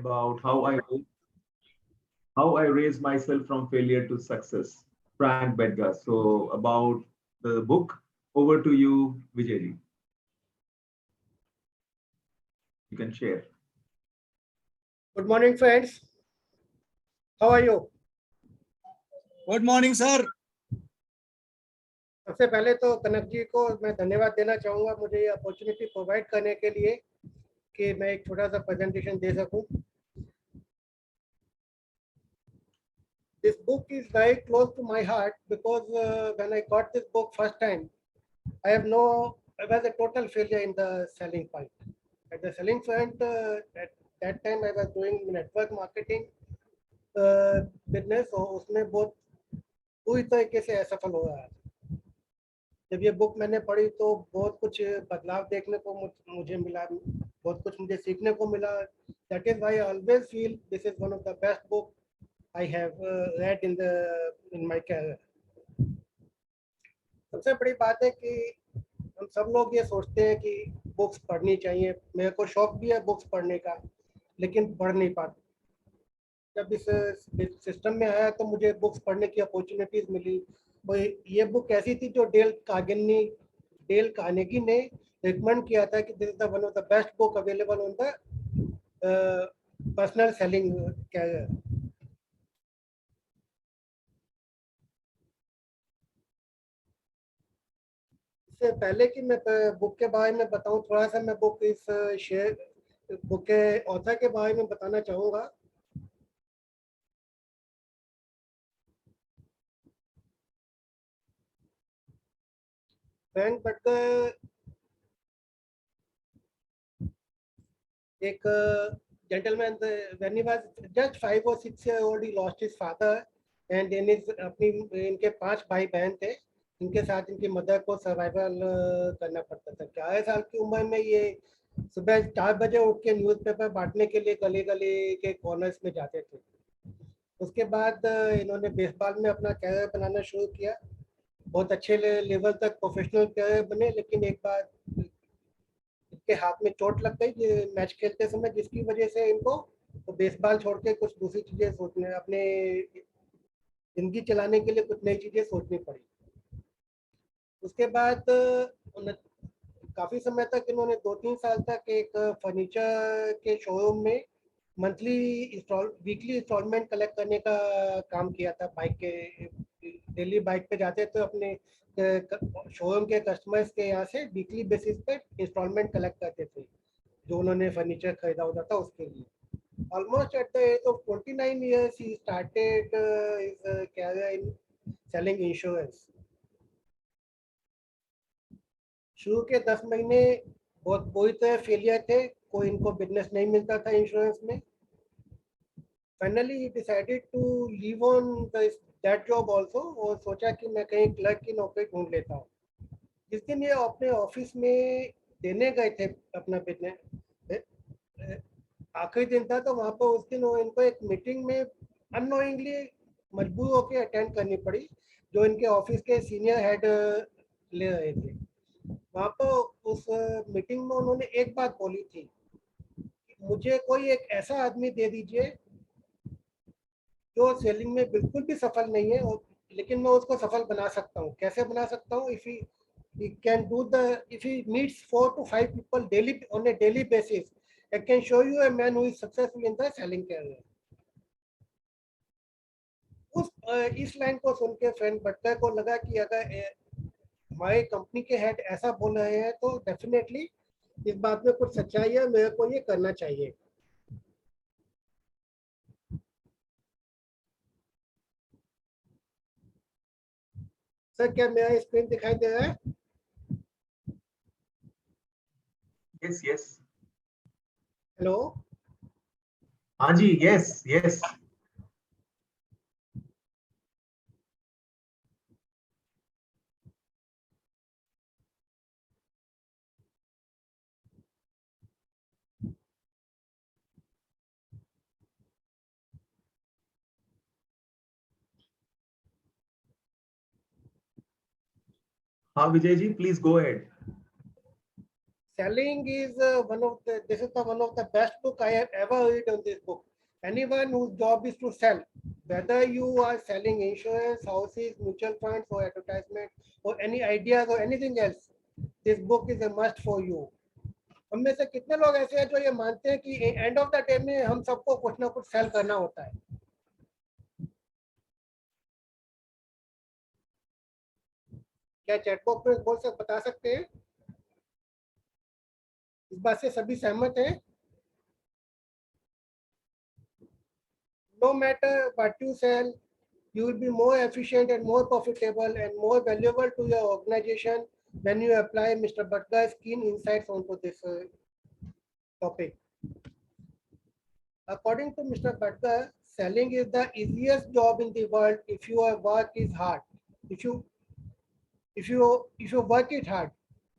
about how I raised myself from failure to success. Frank Bedgar. So about the book, over to you, Vijay. You can share. Good morning, friends. How are you? Good morning sir. सबसे पहले तो कनक जी को मैं धन्यवाद देना चाहूँगा मुझे ये अपॉर्चुनिटी प्रोवाइड करने के लिए कि मैं एक छोटा सा प्रेजेंटेशन दे सकूं। This book is very close to my heart because when I got this book first time, I was a total failure in the selling point. At the selling point, at that time I was doing network marketing business और उसमें बहुत पूरी तरीके से असफल हो रहा था। जब ये बुक मैंने पढ़ी तो बहुत कुछ बदलाव देखने को मुझे मिला, बहुत कुछ मुझे सीखने को मिला। That is why I always feel this is one of the best book I have read in my career. सबसे बड़ी बात है कि हम सब लोग ये सोचते हैं कि बुक्स पढ़नी चाहिए। मेरे को शौक भी है बुक्स पढ़ने का, लेकिन पढ़ नहीं पाता। जब इस सिस्टम में आया तो मुझे बुक्स पढ़ने की अपॉर्चुनिटीज मिली। और ये बुक ऐसी थी जो डेल कार्नेगी ने रिकमेंड किया था कि this is the one of the best book available on the personal selling career. इससे पहले कि मैं बुक के बारे में बताऊं, थोड़ा सा मैं बुक के ऑथर के बारे में बताना चाहूँगा। फ्रैंक बटलर एक gentleman, when he was just 5 or 6 years old, he lost his father and इनके 5 भाई बहन थे। इनके साथ इनकी मदर को सर्वाइवल करना पड़ता था। 11 साल की उम्र में ये सुबह 4 बजे उठ के न्यूज़पेपर बांटने के लिए गली गली के कॉर्नर्स में जाते थे। उसके बाद इन्होंने बेसबॉल में अपना कैरियर बनाना शुरू किया। बहुत अच्छे लेवल तक प्रोफेशनल कैरियर बने, लेकिन एक बार इनके हाथ में चोट लग गई ये मैच खेलते समय, जिसकी वजह से इनको तो बेसबॉल छोड़ के कुछ दूसरी चीजें सोचने, अपने जिंदगी चलाने के लिए कुछ नई चीजें सोचनी पड़ी। उसके बाद काफी समय तक इन्होंने 2-3 साल तक एक फर्नीचर के शोरूम में वीकली इंस्टॉलमेंट कलेक्ट करने का काम किया था। बाइक के डेली बाइक पे जाते थे, अपने शोरूम के कस्टमर्स के यहाँ से वीकली बेसिस पे इंस्टॉलमेंट कलेक्ट करते थे जो उन्होंने फर्नीचर खरीदा होता था उसके लिए। Almost at the age of 29 years, he started his career in selling insurance. शुरू के 10 महीने बहुत बुरी तरह फेलियर थे, कोई इनको बिजनेस नहीं मिलता था इंश्योरेंस में। Finally he decided to leave on that job also, और सोचा कि मैं कहीं क्लर्क की नौकरी ढूंढ लेता हूँ। जिस दिन ये अपने ऑफिस में देने गए थे अपना बिजनेस, आखिरी दिन था, तो वहाँ पर उस दिन इनको एक मीटिंग में अननोइंगली मजबूर होकर अटेंड करनी पड़ी, जो इनके ऑफिस के सीनियर हेड ले रहे थे। वहाँ पर उस मीटिंग में उन्होंने एक बात बोली थी, मुझे कोई एक ऐसा आदमी दे दीजिए जो सेलिंग में बिल्कुल भी सफल नहीं है, और लेकिन मैं उसको सफल बना सकता हूँ। कैसे बना सकता हूँ? if he meets 4 to 5 people daily on a daily basis, I can show you a man who is successful in the selling career. इस लाइन को सुन के फ्रैंक बटलर को लगा कि अगर हमारे कंपनी के हेड ऐसा बोल रहे हैं तो डेफिनेटली इस बात में कुछ सच्चाई है, मेरे को ये करना चाहिए। सर, क्या मेरा स्क्रीन दिखाई दे रहा है? Yes. हेलो? हाँ जी, yes. हाँ Vijay ji, please go ahead. selling is this is one of the best book I have ever read on this book. Anyone whose job is to sell, whether you are selling insurance, houses, mutual funds, or advertisement, or any ideas or anything else, this book is a must for you. हम में से कितने लोग ऐसे हैं जो ये मानते हैं कि एंड ऑफ द डे में हम सबको कुछ ना कुछ सेल करना होता है? क्या चैटबॉक्स में बता सकते हैं? इस बात से सभी सहमत हैं? No matter what you sell, you will be more efficient and more profitable and more valuable to your organization when you apply Mr. Bhatga's keen insights onto this topic. According to Mr. Bhatka, selling is the easiest job in the world if your work is hard. If you work it hard,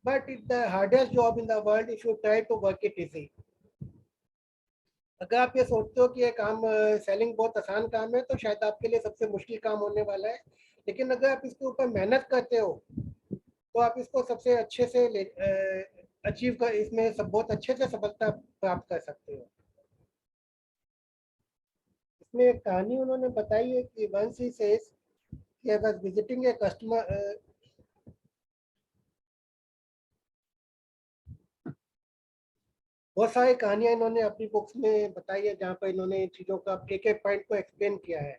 but it's the hardest job in the world if you try to work it easy. अगर आप ये सोचते हो कि ये काम selling बहुत आसान काम है तो शायद आपके लिए सबसे मुश्किल काम होने वाला है, लेकिन अगर आप इसके ऊपर मेहनत करते हो तो आप इसको सबसे अच्छे से अचीव कर इसमें सब बहुत अच्छे से सफलता प्राप्त कर सकते हो। इसमें एक कहानी उन्होंने बताई है कि once he says he was visiting a customer बहुत सारी कहानियां इन्होंने अपनी बुक्स में बताई है जहाँ पर इन्होंने इन चीज़ों का एक एक पॉइंट को एक्सप्लेन किया है।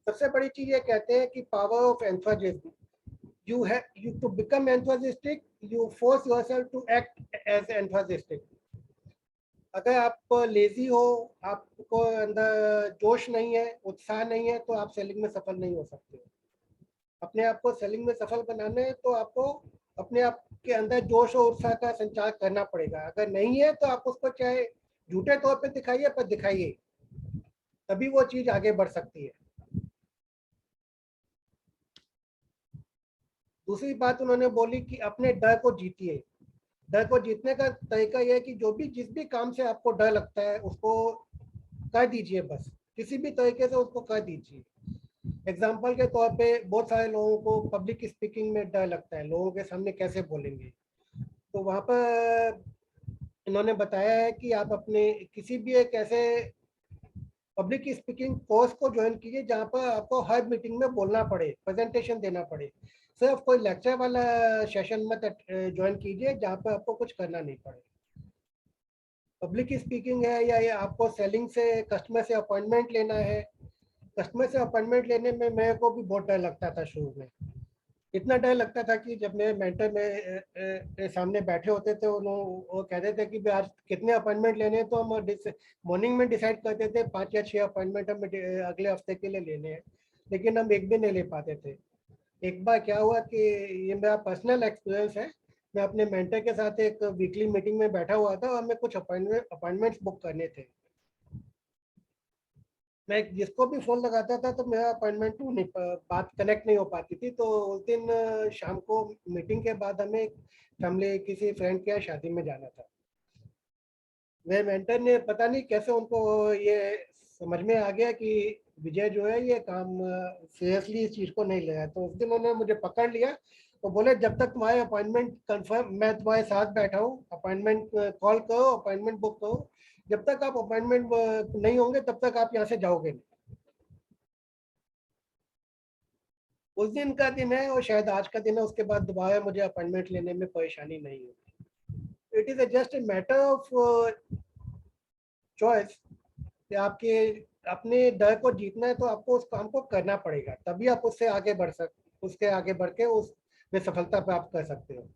सबसे बड़ी चीज़ ये कहते हैं कि power of enthusiasm. you to become enthusiastic, you force yourself to act as enthusiastic. अगर आप लेजी हो, आपको अंदर जोश नहीं है, उत्साह नहीं है, तो आप सेलिंग में सफल नहीं हो सकते हो। अपने आप को सेलिंग में सफल बनाना है तो आपको अपने आप के अंदर जोश और उत्साह का संचार करना पड़ेगा। अगर नहीं है तो आप उसको चाहे झूठे तौर पे दिखाइए, पर दिखाइए, तभी वो चीज आगे बढ़ सकती है। दूसरी बात उन्होंने बोली कि अपने डर को जीतिए। डर को जीतने का तरीका यह है कि जिस भी काम से आपको डर लगता है उसको कर दीजिए, बस किसी भी तरीके से उसको कर दीजिए। एग्जाम्पल के तौर पे बहुत सारे लोगों को पब्लिक स्पीकिंग में डर लगता है, लोगों के सामने कैसे बोलेंगे। तो वहाँ पर इन्होंने बताया है कि आप अपने किसी भी एक ऐसे पब्लिक स्पीकिंग कोर्स को ज्वाइन कीजिए जहाँ पर आपको हर मीटिंग में बोलना पड़े, प्रेजेंटेशन देना पड़े। सिर्फ कोई लेक्चर वाला सेशन मत ज्वाइन कीजिए जहाँ पर आपको कुछ करना नहीं पड़े। पब्लिक स्पीकिंग है या ये आपको सेलिंग से कस्टमर से अपॉइंटमेंट लेना है। कस्टमर से अपॉइंटमेंट लेने में मेरे को भी बहुत डर लगता था शुरू में। इतना डर लगता था कि जब मेरे मेंटर मेरे सामने बैठे होते थे, वो कहते थे कि आज कितने अपॉइंटमेंट लेने हैं, तो हम मॉर्निंग में डिसाइड करते थे 5 या 6 अपॉइंटमेंट हम अगले हफ्ते के लिए लेने हैं, लेकिन हम एक भी नहीं ले पाते थे। एक बार क्या हुआ कि ये मेरा पर्सनल एक्सपीरियंस है, मैं अपने मेंटर के साथ एक वीकली मीटिंग में बैठा हुआ था और हमें कुछ अपॉइंटमेंट्स बुक करने थे। मैं जिसको भी फोन लगाता था तो मेरा अपॉइंटमेंट नहीं, बात कनेक्ट नहीं हो पाती थी। तो उस दिन शाम को मीटिंग के बाद हमें फैमिली किसी फ्रेंड के यहाँ शादी में जाना था। मेरे मेंटर ने पता नहीं कैसे उनको ये समझ में आ गया कि विजय जो है ये काम सीरियसली इस चीज़ को नहीं ले रहा है। तो उस दिन उन्होंने मुझे पकड़ लिया तो बोले जब तक तुम्हारे अपॉइंटमेंट कंफर्म, मैं तुम्हारे साथ बैठा हूँ, अपॉइंटमेंट कॉल करो, अपॉइंटमेंट बुक करो, जब तक आप अपॉइंटमेंट नहीं होंगे तब तक आप यहाँ से जाओगे नहीं। उस दिन का दिन है और शायद आज का दिन है, उसके बाद दोबारा मुझे अपॉइंटमेंट लेने में परेशानी नहीं होगी। It is just a matter of choice कि आपके अपने डर को जीतना है तो आपको उस काम को करना पड़ेगा, तभी आप उससे आगे बढ़ के उसमें सफलता प्राप्त कर सकते हो।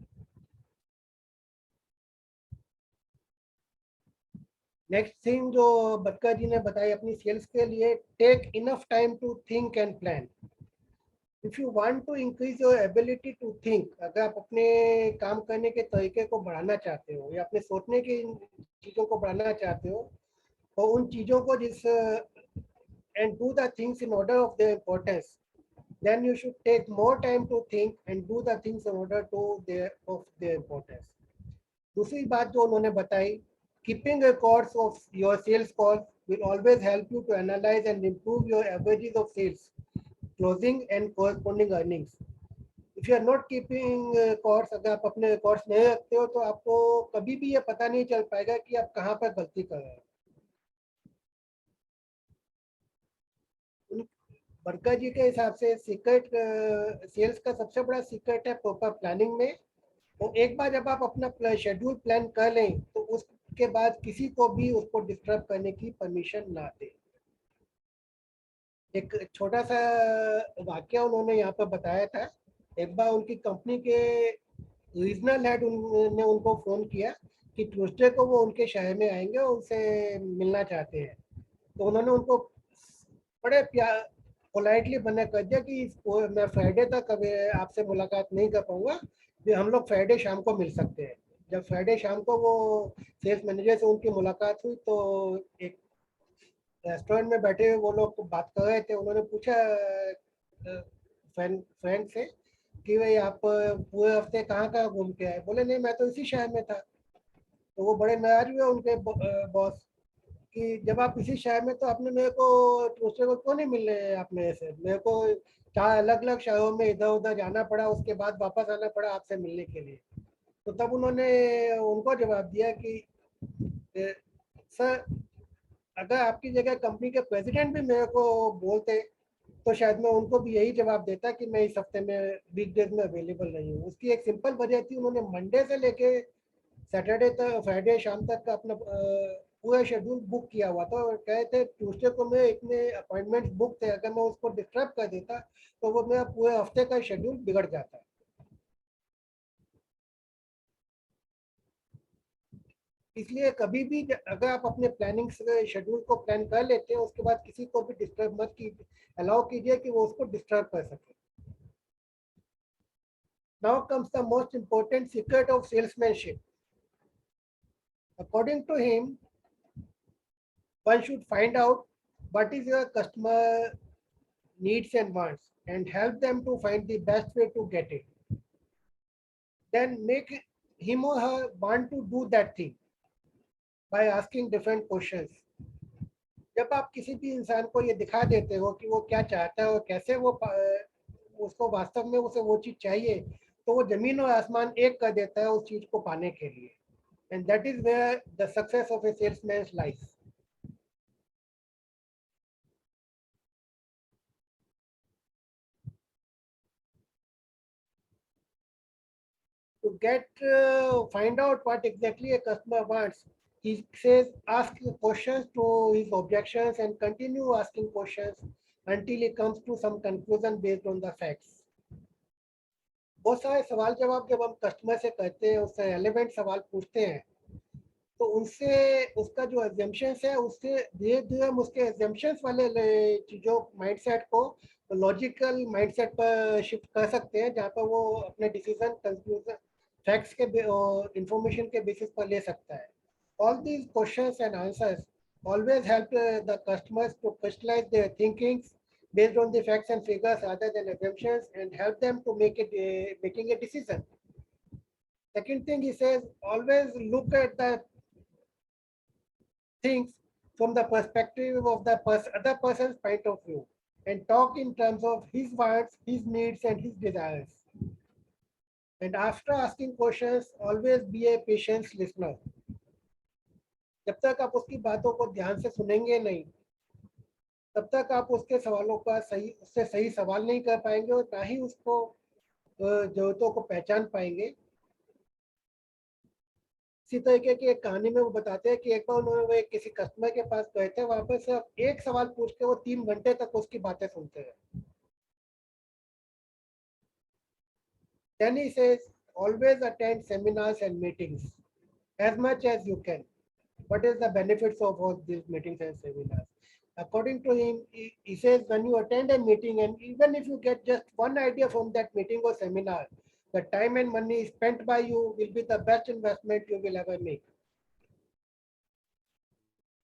नेक्स्ट थिंग जो बटका जी ने बताई अपनी सेल्स के लिए, take enough time to think and plan. If you want to increase your ability to think, अगर आप अपने काम करने के तरीके को बढ़ाना चाहते हो या अपने सोचने की चीज़ों को बढ़ाना चाहते हो, तो उन चीज़ों को and do the things in order of their importance, then you should take more time to think and do the things in order to of their importance. दूसरी बात जो उन्होंने बताई, keeping records of your sales calls will always help you to analyze and improve your averages of sales, closing and corresponding earnings. If you are not keeping course, अगर आप अपने course नहीं रखते हो तो आपको कभी भी ये पता नहीं चल पाएगा कि आप कहाँ पर गलती कर रहे हो। बरका जी के हिसाब से सीक्रेट सेल्स का सबसे बड़ा सीक्रेट है प्रॉपर प्लानिंग में। तो एक बार जब आप अपना शेड्यूल प्लान कर लें तो उसके बाद किसी को भी उसको डिस्टर्ब करने की परमिशन ना दें। एक छोटा सा वाक्य उन्होंने यहाँ पर बताया था। एक बार उनकी कंपनी के रीजनल हेड ने उनको फोन किया कि ट्यूसडे को वो उनके शहर में आएंगे और उनसे मिलना चाहते हैं। तो उन्होंने उनको बड़े प्यार पोलाइटली मना कर दिया कि मैं फ्राइडे तक अभी आपसे मुलाकात नहीं कर पाऊंगा, फिर हम लोग फ्राइडे शाम को मिल सकते हैं। जब फ्राइडे शाम को वो सेल्स मैनेजर से उनकी मुलाकात हुई तो एक रेस्टोरेंट में बैठे हुए वो लोग बात कर रहे थे। उन्होंने पूछा फ्रेंड से कि भाई आप पूरे हफ्ते कहाँ कहाँ घूम के आए। बोले नहीं, मैं तो इसी शहर में था। तो वो बड़े नाराज हुए उनके बॉस कि जब आप इसी शहर में, तो आपने मेरे को दूसरे को क्यों नहीं मिल रहे आप मेरे से। मेरे को 4 अलग अलग शहरों में इधर उधर जाना पड़ा, उसके बाद वापस आना पड़ा आपसे मिलने के लिए। तो तब उन्होंने उनको जवाब दिया कि सर, अगर आपकी जगह कंपनी के प्रेसिडेंट भी मेरे को बोलते तो शायद मैं उनको भी यही जवाब देता कि मैं इस हफ्ते में वीकडेज में अवेलेबल नहीं हूँ। उसकी एक सिंपल वजह थी, उन्होंने मंडे से लेके सैटरडे तक, फ्राइडे शाम तक का अपना पूरा शेड्यूल बुक किया हुआ था। और कहे थे ट्यूसडे को मैं इतने अपॉइंटमेंट्स बुक थे, अगर मैं उसको डिस्टर्ब कर देता तो वो मेरा पूरे हफ्ते का शेड्यूल बिगड़ जाता। इसलिए कभी भी अगर आप अपने प्लानिंग शेड्यूल को प्लान कर लेते हैं, उसके बाद किसी को भी डिस्टर्ब मत कीजिए, अलाउ कीजिए कि वो उसको डिस्टर्ब कर सके। Now comes the most important secret of salesmanship. According to him, one should find out what is your customer needs and wants and help them to find the best way to get it. Then make him or her want to do that thing by asking different questions. जब आप किसी भी इंसान को ये दिखा देते हो कि वो क्या चाहता है और कैसे वो उसको वास्तव में उसे वो चीज चाहिए, तो वो जमीन और आसमान एक कर देता है उस चीज को पाने के लिए। And that is where the success of a salesman lies. To find out what exactly a customer wants, he says ask questions to his objections and continue asking questions until he comes to some conclusion based on the facts. बहुत सारे सवाल जवाब जब हम customer से करते हैं, उससे रेलेवेंट सवाल पूछते हैं, तो उनसे उसका जो एग्जाम्पशंस है उससे धीरे धीरे हम उसके एग्जाम्पशंस वाले चीज़ों माइंडसेट को लॉजिकल माइंडसेट पर शिफ्ट कर सकते हैं, जहाँ पर वो अपने डिसीजन कंक्लूजन फैक्ट्स के इंफॉर्मेशन के बेसिस पर ले सकता है। All these questions and answers always help the customers to crystallize their thinkings based on the facts and figures rather than assumptions and help them to making a decision. Second thing he says, always look at the things from the perspective of the other person's point of view and talk in terms of his wants, his needs and his desires. And after asking questions, always be a patient listener. जब तक आप उसकी बातों को ध्यान से सुनेंगे नहीं, तब तक आप उसके सवालों का उससे सही सवाल नहीं कर पाएंगे और ना ही उसको जरूरतों को पहचान पाएंगे। इसी तरीके की एक कहानी में वो बताते हैं कि एक बार उन्होंने किसी कस्टमर के पास गए थे, वहां पर सिर्फ एक सवाल पूछ के वो 3 घंटे तक उसकी बातें सुनते हैं। Then he says, always attend seminars and meetings as much as you can. What is the benefits of all these meetings and seminars? According to him, he says when you attend a meeting and even if you get just one idea from that meeting or seminar, the time and money spent by you will be the best investment you will ever make.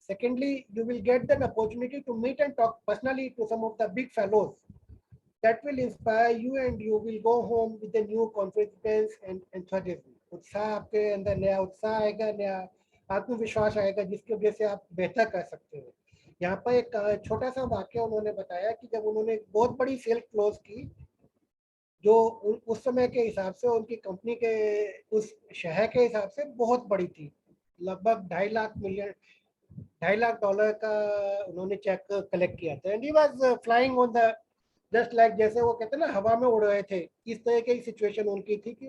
Secondly, you will get an opportunity to meet and talk personally to some of the big fellows. That will inspire you and you will go home with a new confidence and enthusiasm. उत्साह आपके अंदर नया उत्साह आएगा, नया आत्मविश्वास आएगा, जिसकी वजह से आप बेहतर कर सकते हो। यहाँ पर एक छोटा सा वाक्य उन्होंने बताया कि जब उन्होंने एक बहुत बड़ी सेल क्लोज की, जो उस समय के हिसाब से उनकी कंपनी के उस शहर के हिसाब से बहुत बड़ी थी। लगभग $2.5 लाख का उन्होंने चेक कलेक्ट किया था। And he was flying on the just like, जैसे वो कहते हैं ना हवा में उड़ रहे थे, इस तरह की सिचुएशन उनकी थी कि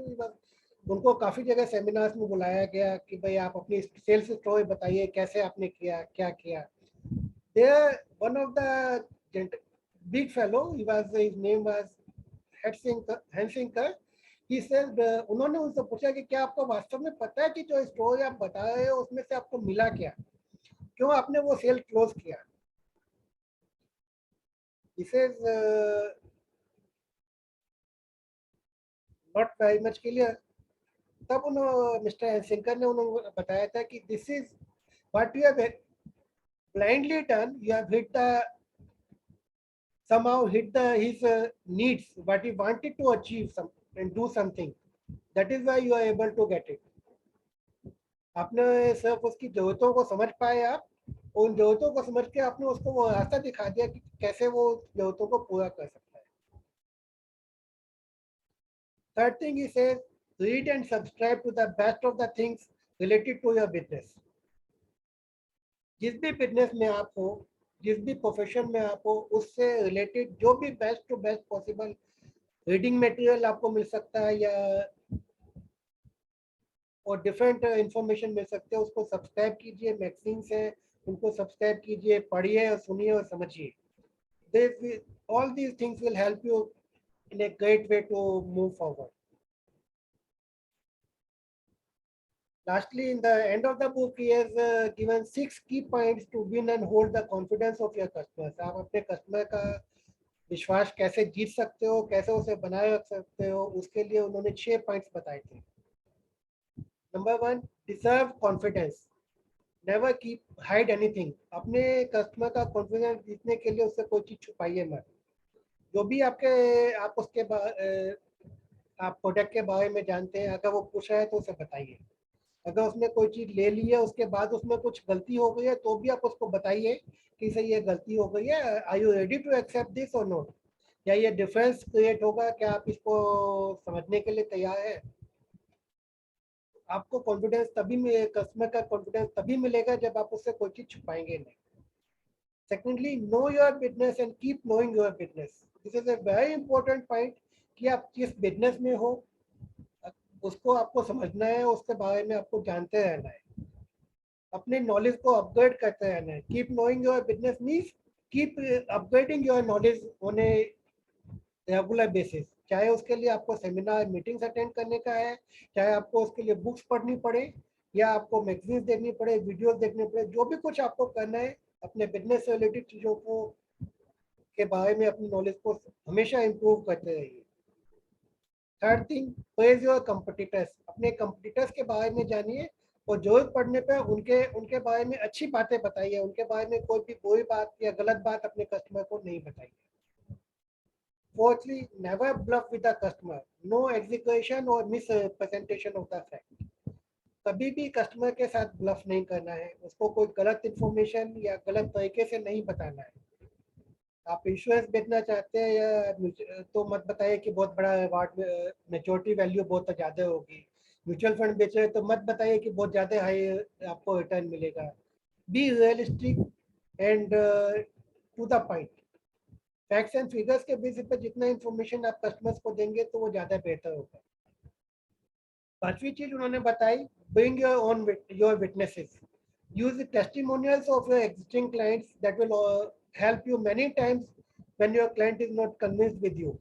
उनको काफ़ी जगह सेमिनार्स में बुलाया गया कि भाई आप अपनी सेल्स स्टोरी बताइए, कैसे आपने किया, क्या किया। There one of the big fellow, his name was Hensinker. He said, उन्होंने उनसे पूछा कि क्या आपको वास्तव में पता है कि जो स्टोरी आप बता रहे हो उसमें से आपको मिला क्या, क्यों आपने वो सेल क्लोज किया। He says, not very much clear. तब उन्होंने मिस्टर हेंसिंकर ने उन्होंने बताया था कि this is what you have blindly done. You have hit the somehow hit the his needs, what he wanted to achieve some and do something. That is why you are able to get it. आपने सिर्फ उसकी जरूरतों को समझ पाए, आप उन जरूरतों को समझ के आपने उसको वो रास्ता दिखा दिया कि कैसे वो जरूरतों को पूरा कर सकता है। Third thing he says, read and subscribe to the best of the things related to your business. जिस भी बिजनेस में आप हो, जिस भी प्रोफेशन में आप हो, उससे रिलेटेड जो भी best to best possible reading material आपको मिल सकता है या और डिफरेंट इंफॉर्मेशन मिल सकते हैं, उसको सब्सक्राइब कीजिए। मैगजीन्स हैं, उनको सब्सक्राइब कीजिए, पढ़िए और सुनिए और समझिए। All these things will help you in a great way to move forward. Lastly, in the end of the book, he has given 6 key points to win and hold the confidence of your customers. आप अपने customer का विश्वास कैसे जीत सकते हो, कैसे उसे बनाए रख सकते हो, उसके लिए उन्होंने 6 पॉइंट्स बताए थे। Number 1, deserve confidence, never keep hide anything. अपने कस्टमर का कॉन्फिडेंस जीतने के लिए उससे कोई चीज़ छुपाइए मत। जो भी आप उसके आप प्रोडक्ट के बारे में जानते हैं, अगर वो पूछ रहा है तो उसे बताइए। अगर उसने कोई चीज़ ले ली है, उसके बाद उसमें कुछ गलती हो गई है, तो भी आप उसको बताइए कि सही ये गलती हो गई है, are you ready to accept this और नॉट, या ये डिफरेंस क्रिएट होगा, क्या आप इसको समझने के लिए तैयार है। आपको कॉन्फिडेंस तभी कस्टमर का कॉन्फिडेंस तभी मिलेगा जब आप उससे कोई चीज़ छुपाएंगे नहीं। Secondly, know your business and keep knowing your business. This is a very important point कि आप जिस बिजनेस में हो उसको आपको समझना है, उसके बारे में आपको जानते रहना है, अपने नॉलेज को अपग्रेड करते रहना है। Keep knowing your business means keep upgrading your knowledge on a regular basis. चाहे उसके लिए आपको सेमिनार मीटिंग्स अटेंड करने का है, चाहे आपको उसके लिए बुक्स पढ़नी पड़े या आपको मैगजीन्स देखनी पड़े, वीडियोस देखने पड़े, जो भी कुछ आपको करना है अपने बिजनेस से रिलेटेड चीज़ों को के बारे में अपनी नॉलेज को हमेशा इम्प्रूव करते रहिए। Third thing, praise your competitors. अपने कंपटीटर्स के बारे में जानिए और जरूरत पड़ने पर उनके बारे में अच्छी बातें बताइए, उनके बारे में कोई भी बुरी बात या गलत बात अपने कस्टमर को नहीं बताइए। Fourthly, never bluff with the customer, no execution or mis presentation of the fact. कभी भी कस्टमर के साथ ब्लफ नहीं करना है, उसको कोई गलत इन्फॉर्मेशन या गलत तरीके से नहीं बताना है। आप इंश्योरेंस बेचना चाहते हैं या तो मत बताइए कि बहुत बड़ा रिवार्ड, मेच्योरिटी वैल्यू बहुत ज़्यादा होगी। म्यूचुअल फंड बेच रहे हैं तो मत बताइए कि बहुत ज़्यादा हाई आपको रिटर्न मिलेगा। Be realistic and to the point. Facts and figures के बेसिस पर जितना इन्फॉर्मेशन आप कस्टमर्स को देंगे तो वो ज़्यादा बेहतर होगा। पांचवी चीज उन्होंने बताई, bring your witnesses, use testimonials of your existing clients that will help you many times when your client is not convinced with you.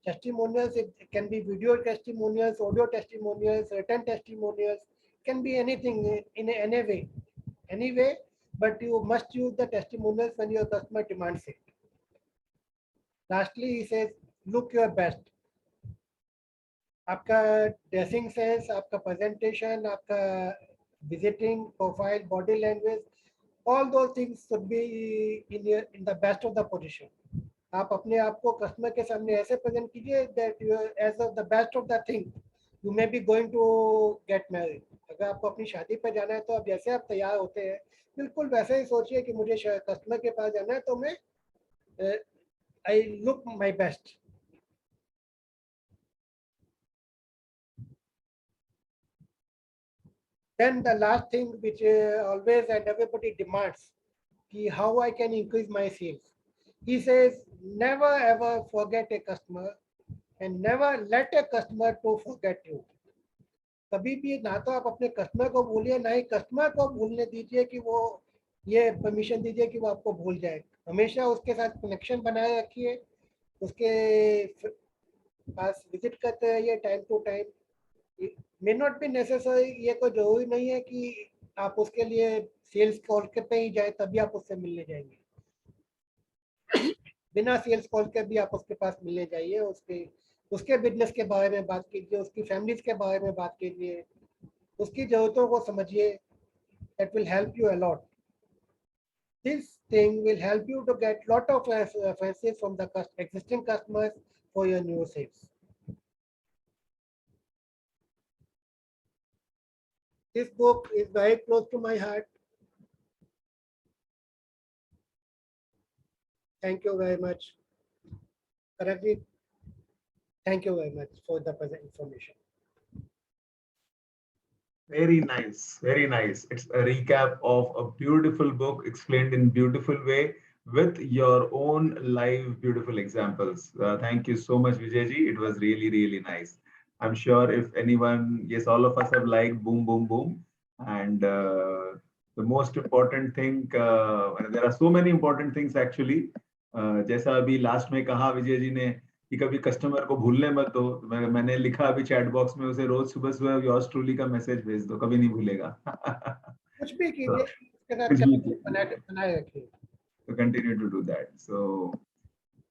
Testimonials, it can be video testimonials, audio testimonials, written testimonials, can be anything in any way, but you must use the testimonials when your customer demands it. Lastly, he says, look your best. आपका dressing sense, आपका presentation, आपका visiting profile, body language, all those things should be in the best of the position. आप अपने आप को customer के सामने ऐसे प्रेजेंट कीजिए that you are as of the best of the thing you may be going to get married. अगर आपको अपनी शादी पर जाना है तो आप जैसे आप तैयार होते हैं बिल्कुल वैसे ही सोचिए कि मुझे कस्टमर के पास जाना है तो मैं I look my best. Then the last thing which always and everybody demands, ki how I can increase my sales. He says, never ever forget a customer and never let a customer to forget you. कभी भी ना तो आप अपने customer को भूलिए, ना ही customer को भूलने दीजिए कि वो ये परमिशन दीजिए कि वो आपको भूल जाए. हमेशा उसके साथ कनेक्शन बनाए रखिए, उसके पास विजिट करते रहिए time to time. May not be necessary, ये कोई जरूरी नहीं है कि आप उसके लिए सेल्स कॉल के पे ही जाए तभी आप उससे मिलने जाएंगे. बिना सेल्स कॉल के भी आप उसके पास मिलने जाइए, उसके बिजनेस के बारे में बात कीजिए, उसकी फैमिलीज के बारे में बात कीजिए, उसकी जरूरतों को समझिए. That will help you a lot. This thing will help you to get lot of references from the existing customers for your new sales. This book is very close to my heart. Thank you very much. Paragji, thank you very much for the present information. Very nice, very nice. It's a recap of a beautiful book explained in beautiful way with your own live beautiful examples. Thank you so much, Vijayji. It was really, really nice. I'm sure if anyone, yes, all of us have liked Boom, Boom, Boom. And the most important thing, there are so many important things actually. जैसा अभी last में कहा विजय जी ने कि कभी customer को भूलने मत दो. मैंने लिखा अभी चैट बॉक्स में उसे रोज सुबह सुबह योर्स ट्रूली का मैसेज भेज दो, कभी नहीं भूलेगा. कुछ भी कीजिए, उसके साथ कुछ भी कीजिए. बनाए रखिए. So continue to do that. So,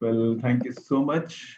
well, thank you so much.